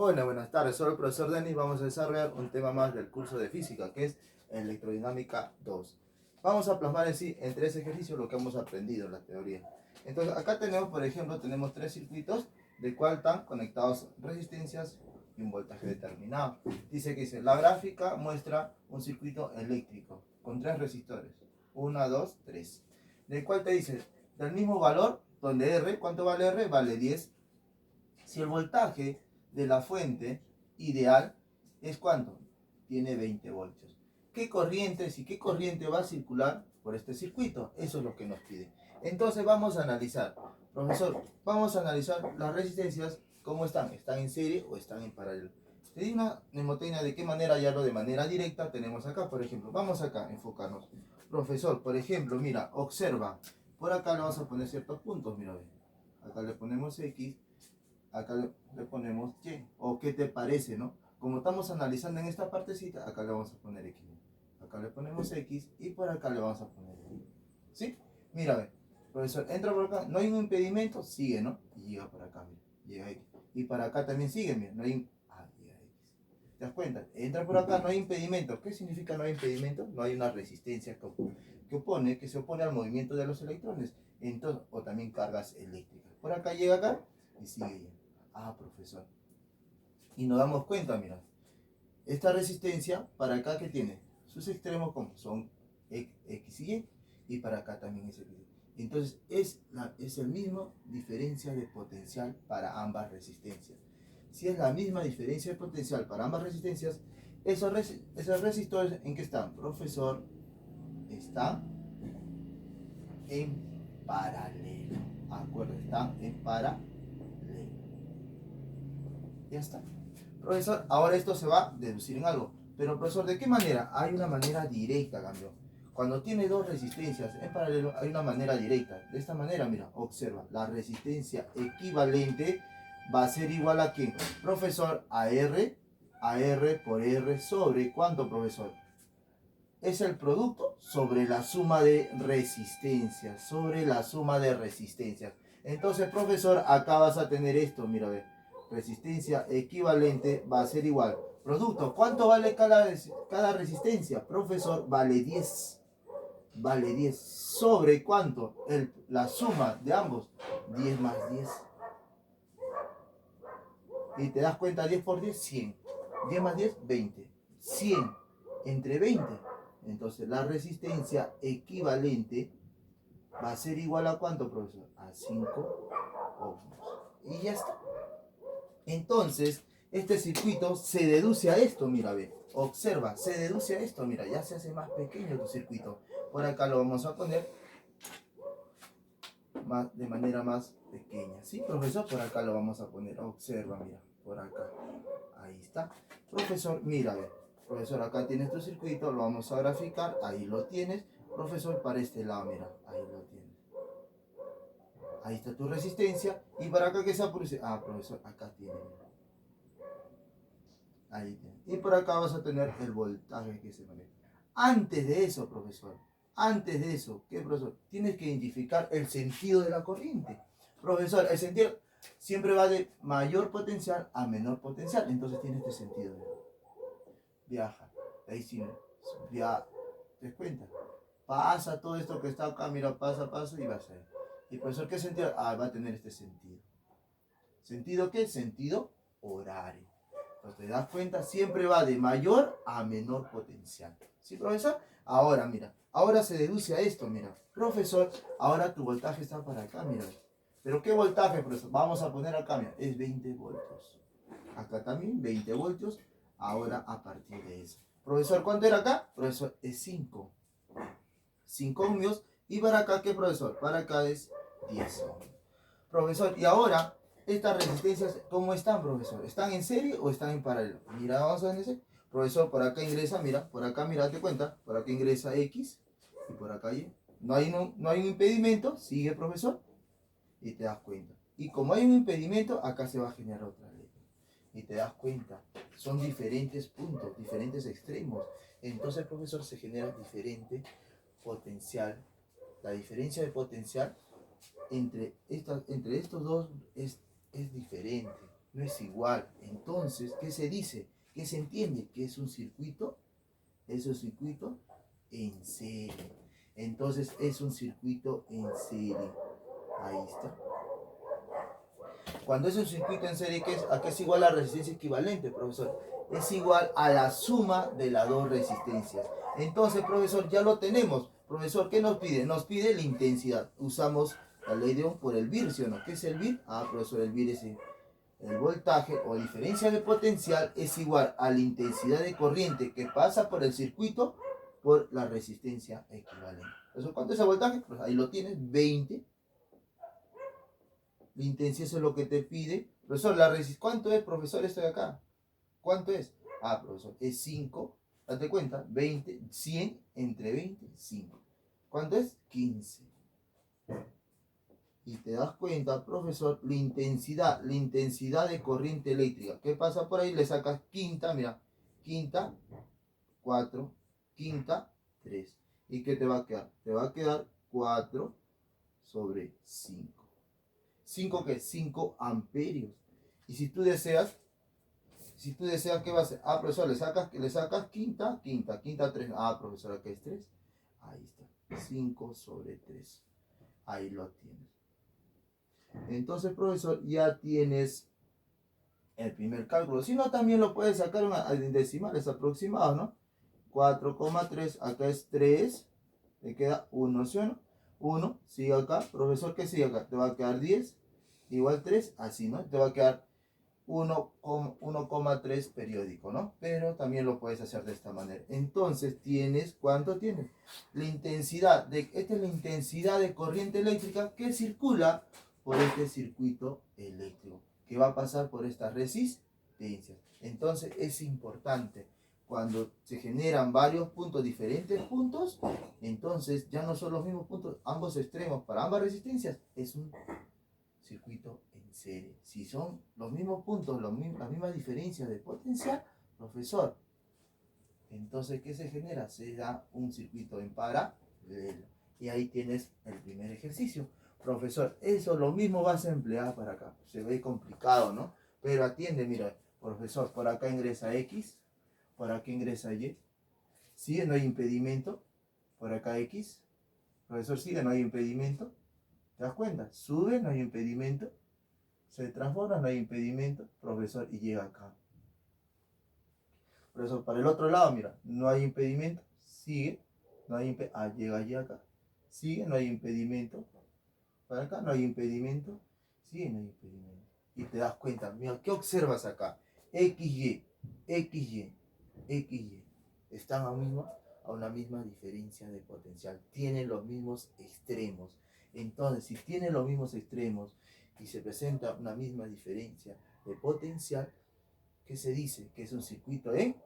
Hola, buenas tardes. Soy el profesor Denis. Vamos a desarrollar un tema más del curso de física, que es electrodinámica 2. Vamos a plasmar en sí, en tres ejercicios, lo que hemos aprendido en la teoría. Entonces, acá tenemos, por ejemplo, tenemos tres circuitos, de cual están conectados resistencias y un voltaje determinado. Dice, la gráfica muestra un circuito eléctrico con tres resistores. 1, 2, 3. Del cual te dice, del mismo valor, donde R, ¿cuánto vale R? Vale 10. Si el voltaje de la fuente ideal es ¿cuánto? Tiene 20 voltios. ¿Qué corriente va a circular por este circuito? Eso es lo que nos pide. Entonces vamos a analizar. Profesor, vamos a analizar las resistencias, ¿cómo están? ¿Están en serie o están en paralelo? Te di una mnemotecnia de qué manera hallarlo de manera directa. Tenemos acá, por ejemplo, vamos acá, enfocarnos. Profesor, por ejemplo, mira, observa. Por acá le vamos a poner ciertos puntos, mira, acá le ponemos X, acá le ponemos Y, o qué te parece, ¿no? Como estamos analizando en esta partecita, acá le vamos a poner X, acá le ponemos X y por acá le vamos a poner Y, ¿sí? Mira, ve, profesor, entra por acá, no hay un impedimento, sigue, ¿no? Y llega por acá, mira, llega X. Y para acá también sigue, mira, no hay, llega X. ¿Te das cuenta? Entra por acá, no hay impedimento. ¿Qué significa no hay impedimento? No hay una resistencia que se opone al movimiento de los electrones, entonces, o también cargas eléctricas. Por acá llega acá y sigue. Profesor. Y nos damos cuenta, mira, esta resistencia para acá que tiene sus extremos como son X y para acá también es X. Entonces es el mismo diferencia de potencial para ambas resistencias. Si es la misma diferencia de potencial para ambas resistencias, esos resistores, ¿en qué están? Profesor, están en paralelo. ¿Acuerdo? Están en paralelo. Ya está. Profesor, ahora esto se va a deducir en algo. Pero profesor, ¿de qué manera? Hay una manera directa, cambio. Cuando tiene dos resistencias en paralelo, hay una manera directa. De esta manera, mira, observa. La resistencia equivalente va a ser igual a ¿quién? Profesor, a R por R sobre, ¿cuánto, profesor? Es el producto sobre la suma de resistencias. Sobre la suma de resistencias. Entonces, profesor, acá vas a tener esto, mira, ve. Resistencia equivalente va a ser igual. Producto, ¿cuánto vale cada resistencia? Profesor, vale 10. Vale 10. ¿Sobre cuánto? La suma de ambos. 10 más 10. Y te das cuenta, 10 por 10, 100. 10 más 10, 20. 100 entre 20. Entonces, la resistencia equivalente va a ser igual a ¿cuánto, profesor? A 5 ohms. Y ya está. Entonces, este circuito se deduce a esto, mira, ve. Observa, se deduce a esto, mira, ya se hace más pequeño tu circuito. Por acá lo vamos a poner de manera más pequeña. ¿Sí, profesor? Por acá lo vamos a poner. Observa, mira, por acá. Ahí está. Profesor, mira, ve. Profesor, acá tienes tu circuito, lo vamos a graficar. Ahí lo tienes. Profesor, para este lado, mira, ahí lo tienes. Ahí está tu resistencia. Y para acá que se produce. Profesor, acá tiene. Ahí tiene. Y por acá vas a tener el voltaje que se maneja. Antes de eso, profesor. Antes de eso, ¿qué, profesor? Tienes que identificar el sentido de la corriente. Profesor, el sentido siempre va de mayor potencial a menor potencial. Entonces tiene este sentido. Viaja. Ahí sí, ya te das cuenta. Pasa todo esto que está acá, mira, pasa y vas a ver. ¿Y profesor qué sentido? Va a tener este sentido. ¿Sentido qué? Sentido horario. Entonces te das cuenta, siempre va de mayor a menor potencial. ¿Sí, profesor? Ahora, mira, ahora se deduce a esto, mira. Profesor, ahora tu voltaje está para acá, mira. ¿Pero qué voltaje, profesor? Vamos a poner acá, mira, es 20 voltios. Acá también 20 voltios, ahora a partir de eso. Profesor, ¿cuánto era acá? Profesor, es 5. 5 ohmios. ¿Y para acá qué, profesor? Para acá es 10 ohmios. Profesor, y ahora, estas resistencias, ¿cómo están, profesor? ¿Están en serie o están en paralelo? Mira, vamos a ver ese. Profesor, por acá ingresa, mira, por acá, mira, te cuenta, por acá ingresa X y por acá Y. No hay un impedimento, sigue, profesor, y te das cuenta. Y como hay un impedimento, acá se va a generar otra ley. Y te das cuenta, son diferentes puntos, diferentes extremos. Entonces, profesor, se genera diferente potencial. La diferencia de potencial entre estos dos es diferente. no es igual. Entonces, ¿qué se dice? ¿Qué se entiende? Que es un circuito, es un circuito en serie. Entonces es un circuito en serie. Ahí está. Cuando es un circuito en serie, ¿a qué es igual la resistencia equivalente, profesor? Es igual a la suma de las dos resistencias. Entonces, profesor, ya lo tenemos. Profesor, ¿qué nos pide? Nos pide la intensidad. Usamos la ley de Ohm por el vir, ¿sí o no? ¿Qué es el vir? Ah, profesor, el vir es el voltaje o diferencia de potencial es igual a la intensidad de corriente que pasa por el circuito por la resistencia equivalente. Entonces, ¿cuánto es el voltaje? Pues ahí lo tienes, 20. La intensidad es lo que te pide. Profesor, ¿cuánto es, profesor, esto de acá? ¿Cuánto es? Ah, profesor, es 5. Date cuenta, 20, 100 entre 20, 5. ¿Cuánto es? 15. Y te das cuenta, profesor, la intensidad de corriente eléctrica. ¿Qué pasa por ahí? Le sacas quinta, mira, quinta, 4, quinta, 3. ¿Y qué te va a quedar? Te va a quedar 4 sobre 5. ¿5 qué? 5 amperios. Y si tú deseas, ¿qué va a hacer? Ah, profesor, le sacas quinta, 3. Ah, profesor, acá es 3. Ahí está. 5 sobre 3. Ahí lo tienes. Entonces, profesor, ya tienes el primer cálculo. Si no, también lo puedes sacar en decimales aproximados, ¿no? 4,3, acá es 3. Te queda 1, ¿sí o no? 1, sigue acá. Profesor, ¿qué sigue acá? Te va a quedar 10, igual 3, así, ¿no? Te va a quedar 1,3 periódico, ¿no? Pero también lo puedes hacer de esta manera. Entonces tienes, ¿cuánto tienes? La intensidad, esta es la intensidad de corriente eléctrica que circula por este circuito eléctrico, que va a pasar por estas resistencias. Entonces es importante, cuando se generan varios puntos, diferentes puntos, entonces ya no son los mismos puntos, ambos extremos para ambas resistencias, es un circuito en serie. Si son los mismos puntos, las mismas diferencias de potencial, profesor, entonces ¿qué se genera? Se da un circuito en paralelo. Y ahí tienes el primer ejercicio. Profesor, eso lo mismo vas a emplear para acá. Se ve complicado, ¿no? Pero atiende, mira, profesor, por acá ingresa X, por acá ingresa Y. ¿Sigue? No hay impedimento. Por acá X. Profesor, sigue, no hay impedimento. ¿Te das cuenta? Sube, no hay impedimento. Se transforma, no hay impedimento. Profesor, y llega acá. Profesor, para el otro lado, mira, no hay impedimento. Sigue, no hay impedimento. Ah, llega allí acá. Sigue, no hay impedimento. Para acá no hay impedimento. Sigue, no hay impedimento. Y te das cuenta, mira, ¿qué observas acá? XY, XY, XY. Están a una misma diferencia de potencial. Tienen los mismos extremos. Entonces, si tienen los mismos extremos y se presenta una misma diferencia de potencial, ¿qué se dice? Que es un circuito en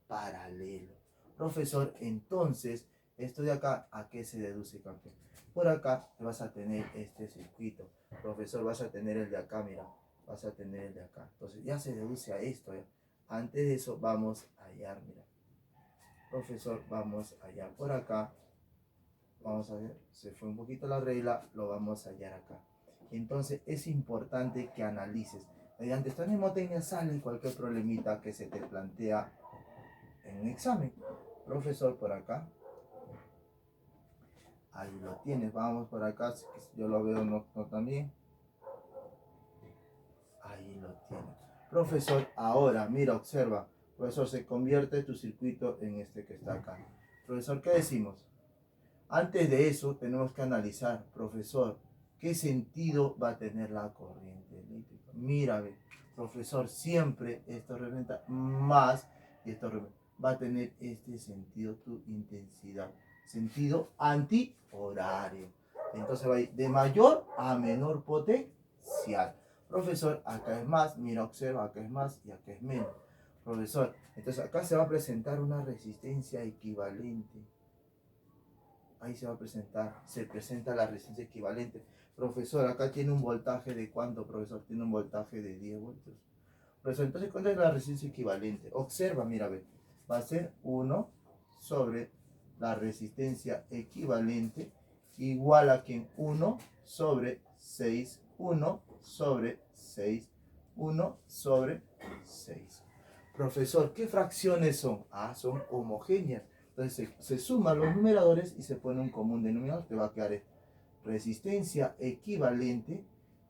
paralelo. Profesor, entonces, esto de acá, ¿a qué se deduce, campeón? Por acá vas a tener este circuito. Profesor, vas a tener el de acá, mira. Vas a tener el de acá. Entonces, ya se deduce a esto. ¿ya? Antes de eso, vamos a hallar, mira. Profesor, vamos a hallar por acá. Vamos a ver, se fue un poquito la regla, lo vamos a hallar acá. Entonces, es importante que analices. Mediante esta mnemotecnia sale cualquier problemita que se te plantea en un examen. Profesor, por acá. Ahí lo tienes. Vamos por acá. Yo lo veo no también. Ahí lo tienes. Profesor, ahora, mira, observa. Profesor, se convierte tu circuito en este que está acá. Profesor, ¿qué decimos? Antes de eso, tenemos que analizar, profesor, ¿qué sentido va a tener la corriente eléctrica? Mira, profesor, siempre esto representa más y esto va a tener este sentido, tu intensidad. Sentido antihorario. Entonces va a ir de mayor a menor potencial. Profesor, acá es más, mira, observa, acá es más y acá es menos. Profesor, entonces acá se va a presentar una resistencia equivalente. Ahí se presenta la resistencia equivalente. Profesor, acá tiene un voltaje de ¿cuánto, profesor? Tiene un voltaje de 10 voltios. Profesor, entonces, ¿cuánto es la resistencia equivalente? Observa, mira, ve. Va a ser 1 sobre la resistencia equivalente igual a que 1 sobre 6, 1 sobre 6 1 sobre 6. Profesor, ¿qué fracciones son? Ah, son homogéneas. Entonces se suman los numeradores y se pone un común denominador. Te va a quedar resistencia equivalente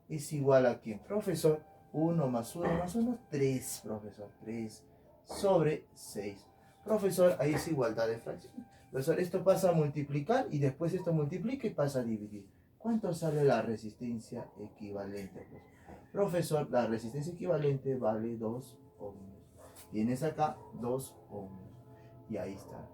es igual a ¿quién? Profesor, 1 más 1 más 1, 3, profesor. 3 sobre 6. Profesor, ahí es igualdad de fracciones. Profesor, esto pasa a multiplicar y después esto multiplica y pasa a dividir. ¿Cuánto sale la resistencia equivalente? Profesor, la resistencia equivalente vale 2 ohmios. Tienes acá 2 ohmios. Y ahí está.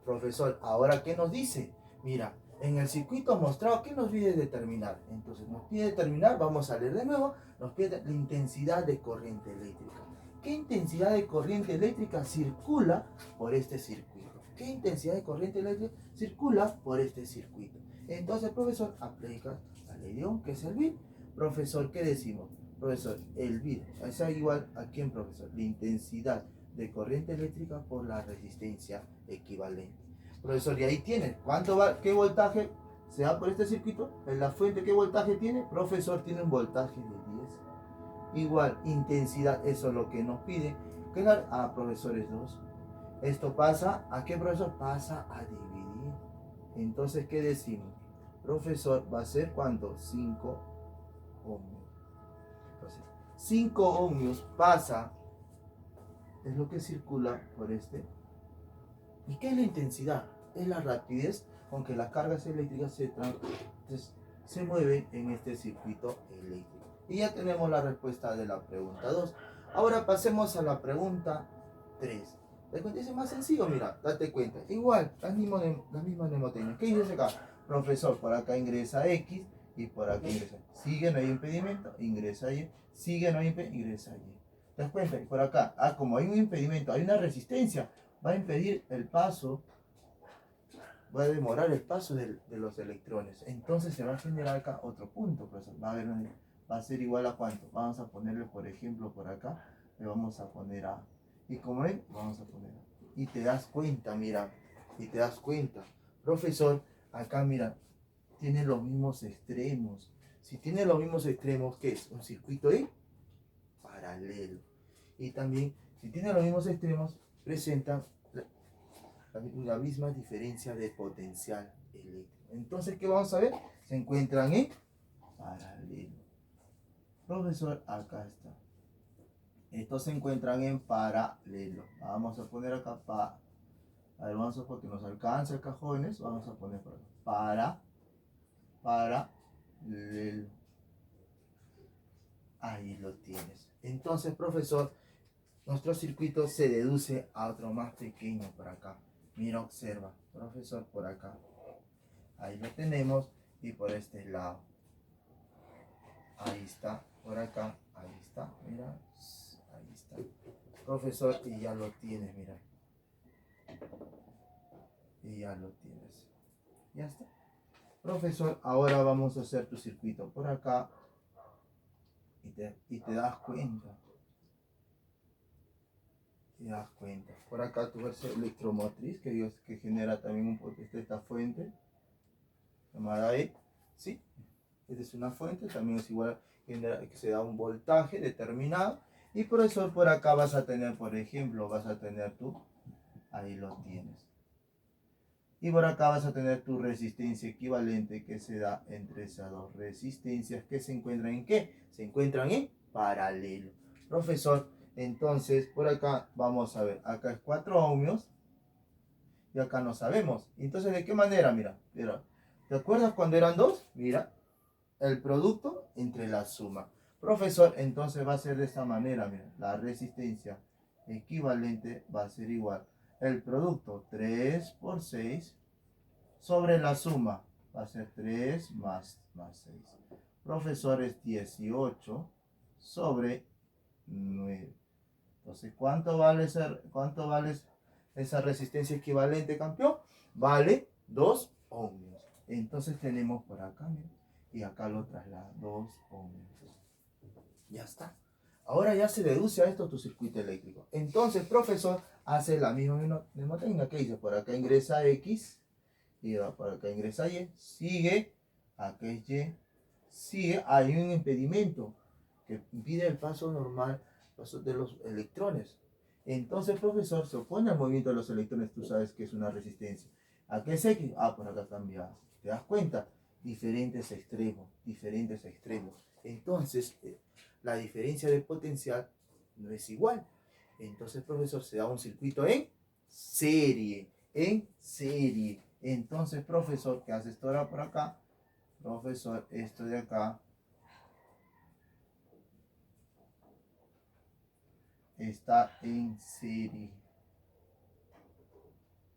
Profesor, ¿ahora qué nos dice? Mira, en el circuito mostrado, ¿qué nos pide determinar? Entonces nos pide determinar, vamos a leer de nuevo, nos pide la intensidad de corriente eléctrica. ¿Qué intensidad de corriente eléctrica circula por este circuito? ¿Qué intensidad de corriente eléctrica circula por este circuito? Entonces, profesor, aplica la ley de Ohm, que es el bit. Profesor, ¿qué decimos? Profesor, el bit es igual a ¿quién, profesor? La intensidad de corriente eléctrica por la resistencia equivalente. Profesor, y ahí tiene, ¿qué voltaje se da por este circuito? En la fuente, ¿qué voltaje tiene? Profesor, tiene un voltaje de 10. Igual, intensidad, eso es lo que nos pide. ¿Qué dar? Profesor, es 2. Esto pasa, ¿a qué, profesor? Pasa a dividir. Entonces, ¿qué decimos? Profesor, va a ser ¿cuánto? 5 ohmios. Entonces, 5 ohmios pasa, es lo que circula por este. ¿Y qué es la intensidad? Es la rapidez con que las cargas eléctricas se mueven en este circuito eléctrico. Y ya tenemos la respuesta de la pregunta 2. Ahora pasemos a la pregunta 3. Es más sencillo, mira, date cuenta. Igual, las mismas mnemotecnias. ¿Qué dice acá? Profesor, por acá ingresa X y por acá ingresa. Sigue, no hay impedimento, ingresa Y. Sigue, no hay impedimento, ingresa Y. ¿Te das cuenta? Y por acá, como hay un impedimento, hay una resistencia, va a impedir el paso, va a demorar el paso de los electrones. Entonces se va a generar acá otro punto, profesor. Va a ser igual a ¿cuánto? Vamos a ponerle, por ejemplo, por acá, le vamos a poner A. Y como ven, vamos a poner A. Y te das cuenta, mira, y te das cuenta. Profesor, acá, mira, tiene los mismos extremos. Si tiene los mismos extremos, ¿qué es? Un circuito paralelo. Y también, si tiene los mismos extremos, presenta la misma diferencia de potencial eléctrico. Entonces, ¿qué vamos a ver? Se encuentran en paralelo. Profesor, acá está. Estos se encuentran en paralelo. Vamos a poner acá a ver, vamos a porque nos alcanza acá, jóvenes. Vamos a poner por acá. Paralelo. Ahí lo tienes. Entonces, profesor, nuestro circuito se deduce a otro más pequeño por acá. Mira, observa, profesor, por acá. Ahí lo tenemos y por este lado. Ahí está, por acá, ahí está, mira, ahí está. Profesor, y ya lo tienes, mira. Y ya lo tienes. Ya está. Profesor, ahora vamos a hacer tu circuito por acá. Y te das cuenta. Te das cuenta. Por acá tu versión electromotriz que genera también un poco esta fuente llamada E. ¿Sí? Esta es una fuente, también es igual que se da un voltaje determinado. Y por eso por acá vas a tener, por ejemplo, vas a tener tú, ahí lo tienes. Y por acá vas a tener tu resistencia equivalente que se da entre esas dos resistencias que se encuentran en ¿qué? Se encuentran en paralelo. Profesor, entonces por acá vamos a ver, acá es 4 ohmios y acá no sabemos. Entonces, ¿de qué manera? Mira, ¿te acuerdas cuando eran 2? Mira, el producto entre la suma. Profesor, entonces va a ser de esta manera, mira, la resistencia equivalente va a ser igual. El producto 3 por 6 sobre la suma va a ser 3 más 6. Profesor, es 18 sobre 9. Entonces, ¿cuánto vale esa resistencia equivalente, campeón? Vale 2 ohmios. Entonces tenemos por acá, mira, y acá lo traslada 2 ohmios. Ya está. Ahora ya se deduce a esto tu circuito eléctrico. Entonces, profesor, hace la misma mnemotecnia que dice. Por acá ingresa X, y por acá ingresa Y, sigue, acá es Y, sí hay un impedimento que impide el paso normal de los electrones. Entonces, profesor, se opone al movimiento de los electrones, tú sabes que es una resistencia. ¿A qué es X? Ah, por acá cambia. ¿Te das cuenta? Diferentes extremos, diferentes extremos. Entonces, la diferencia de potencial no es igual. Entonces, profesor, se da un circuito en serie, en serie. Entonces, profesor, ¿qué hace esto ahora por acá? Profesor, esto de acá está en serie.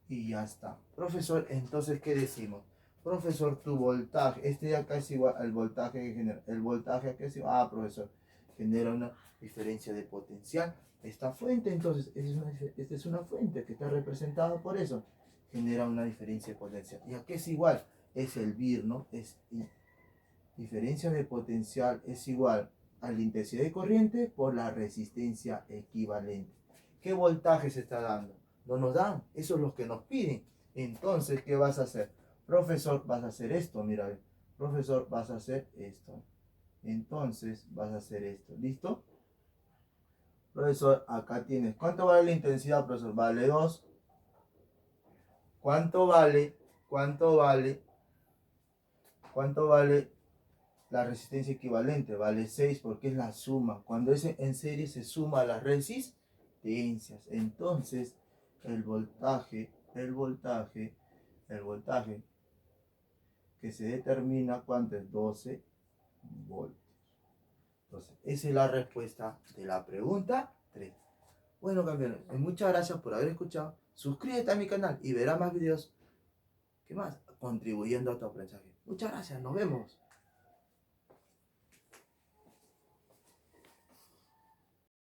Y ya está. Profesor, entonces, ¿qué decimos? Profesor, tu voltaje, este de acá es igual al voltaje que genera. El voltaje aquí es igual. Ah, profesor, genera una diferencia de potencial. Esta fuente, entonces, esta es una fuente que está representada por eso. Genera una diferencia de potencial. ¿Y a qué es igual? Es el VIR, ¿no? Diferencia de potencial es igual a la intensidad de corriente por la resistencia equivalente. ¿Qué voltaje se está dando? No nos dan, eso es lo que nos piden. Entonces, ¿qué vas a hacer? Profesor, vas a hacer esto, mira, profesor, vas a hacer esto. Entonces, vas a hacer esto, ¿listo? Profesor, acá tienes, ¿cuánto vale la intensidad, profesor? Vale 2. ¿Cuánto vale? ¿Cuánto vale? ¿Cuánto vale la resistencia equivalente? Vale 6 porque es la suma. Cuando es en serie se suma las resistencias. Entonces, el voltaje que se determina, ¿cuánto es? 12 voltios. Entonces, esa es la respuesta de la pregunta 3. Bueno, campeones, muchas gracias por haber escuchado. Suscríbete a mi canal y verás más videos. ¿Qué más? Contribuyendo a tu aprendizaje. Muchas gracias, nos vemos.